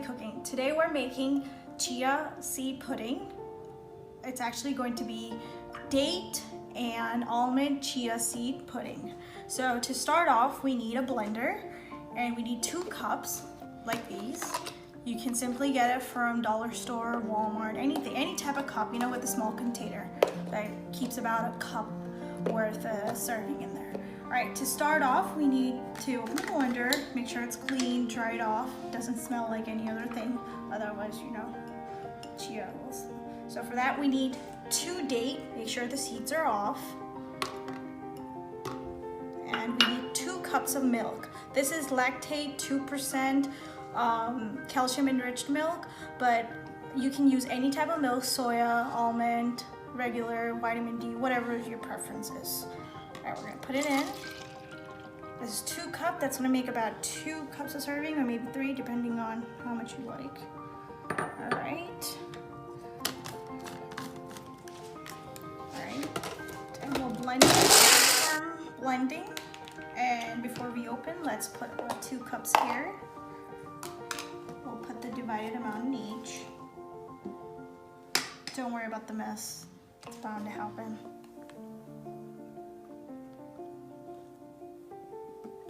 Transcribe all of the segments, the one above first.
cooking. Today we're making chia seed pudding. It's actually going to be date and almond chia seed pudding. So to start off, we need a blender and we need 2 cups like these. You can simply get it from dollar store, Walmart, anything, any type of cup, you know, with a small container that keeps about a cup worth of serving in there. All right, to start off, we need to open the blender, make sure it's clean, dry it off, doesn't smell like any other thing, otherwise, you know, chia will. So for that, we need 2 date, make sure the seeds are off, and we need 2 cups of milk. This is lactate 2%, calcium enriched milk, but you can use any type of milk, soya, almond, regular, vitamin D, whatever your preference is. All right, we're gonna put it in. This is 2 cups, that's gonna make about 2 cups of serving, or maybe 3, depending on how much you like. All right. And we'll blend it from blending. And before we open, let's put our 2 cups here. We'll put the divided amount in each. Don't worry about the mess. It's bound to happen.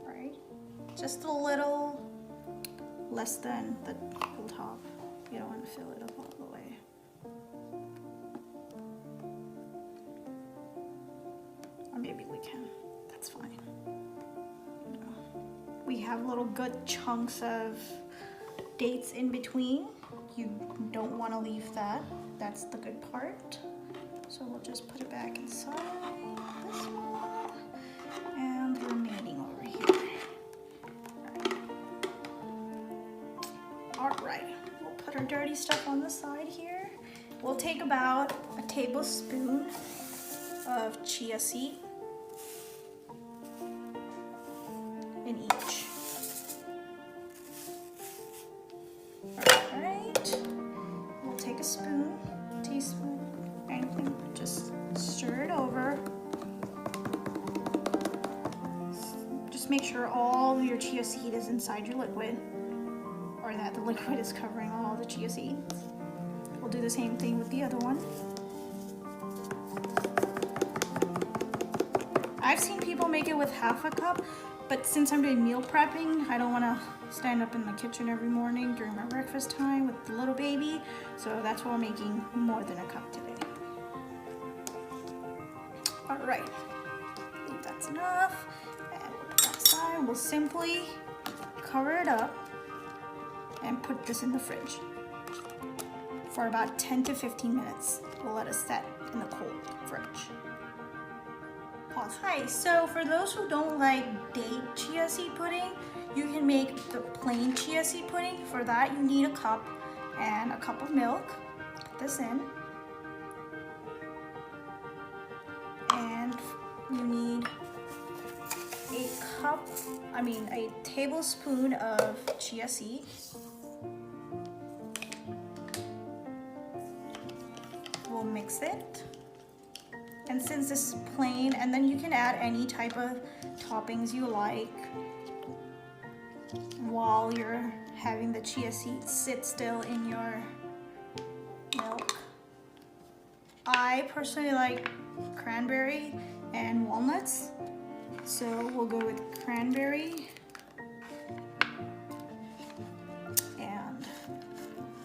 Right? Just a little less than the whole top. You don't want to fill it up all the way. Or maybe we can. That's fine. You know, we have little good chunks of dates in between. You don't want to leave that. That's the good part. So we'll just put it back inside this one and the remaining over here. All right, we'll put our dirty stuff on the side here. We'll take about a tablespoon of chia seed in each. All right, we'll take a spoon, teaspoon, anything, just stir it over. Just make sure all your chia seed is inside your liquid, or that the liquid is covering all the chia seeds. We'll do the same thing with the other one. I've seen people make it with half a cup, but since I'm doing meal prepping, I don't want to stand up in the kitchen every morning during my breakfast time with the little baby, so that's why we're making more than a cup today. All right, I think that's enough, and we'll put that aside. We'll simply cover it up and put this in the fridge for about 10 to 15 minutes. We'll let it set in the cold fridge. Pause. Hi, so for those who don't like date chia seed pudding, you can make the plain chia seed pudding. For that, you need a cup and a cup of milk. Put this in. And you need a tablespoon of chia seed. We'll mix it. And since this is plain, and then you can add any type of toppings you like while you're having the chia seeds sit still in your milk. I personally like cranberry and walnuts, so we'll go with cranberry and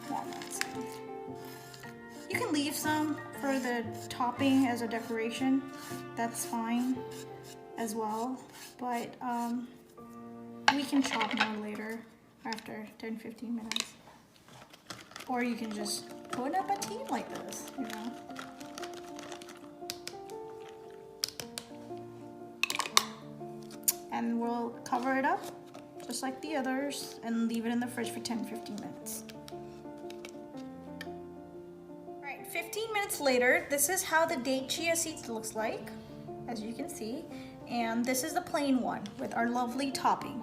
walnuts. You can leave some for the topping as a decoration, that's fine as well, but we can chop more later after 10-15 minutes, or you can just put up a tea like this, you know. And we'll cover it up just like the others and leave it in the fridge for 10-15 minutes. 15 minutes later, this is how the date chia seeds looks like, as you can see, and this is the plain one with our lovely topping.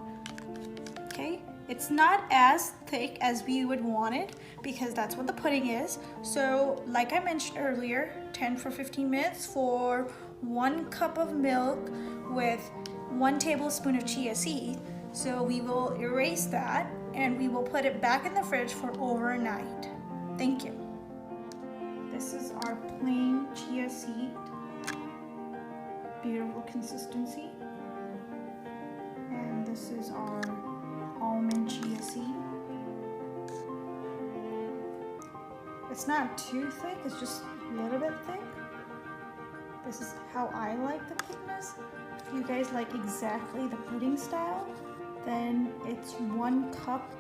Okay, it's not as thick as we would want it because that's what the pudding is. So like I mentioned earlier, 10 for 15 minutes for 1 cup of milk with 1 tablespoon of chia seed. So we will erase that and we will put it back in the fridge for overnight. Thank you. This is our plain chia seed. Beautiful consistency. And this is our almond chia seed. It's not too thick, it's just a little bit thick. This is how I like the thickness. If you guys like exactly the pudding style, then it's 1 cup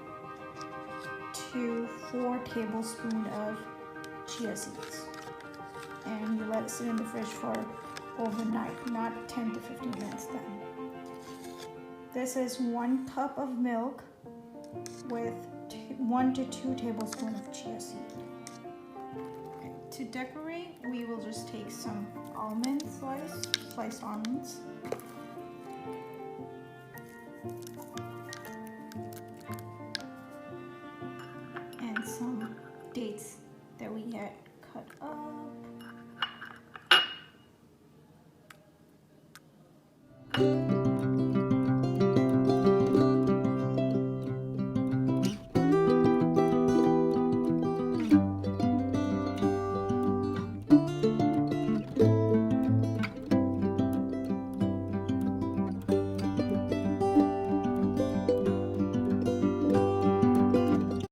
to 4 tablespoons of chia seeds. And you let it sit in the fridge for overnight, not 10 to 15 minutes then. This is 1 cup of milk with 1 to 2 tablespoons of chia seed. Okay. To decorate, we will just take some almonds, sliced almonds.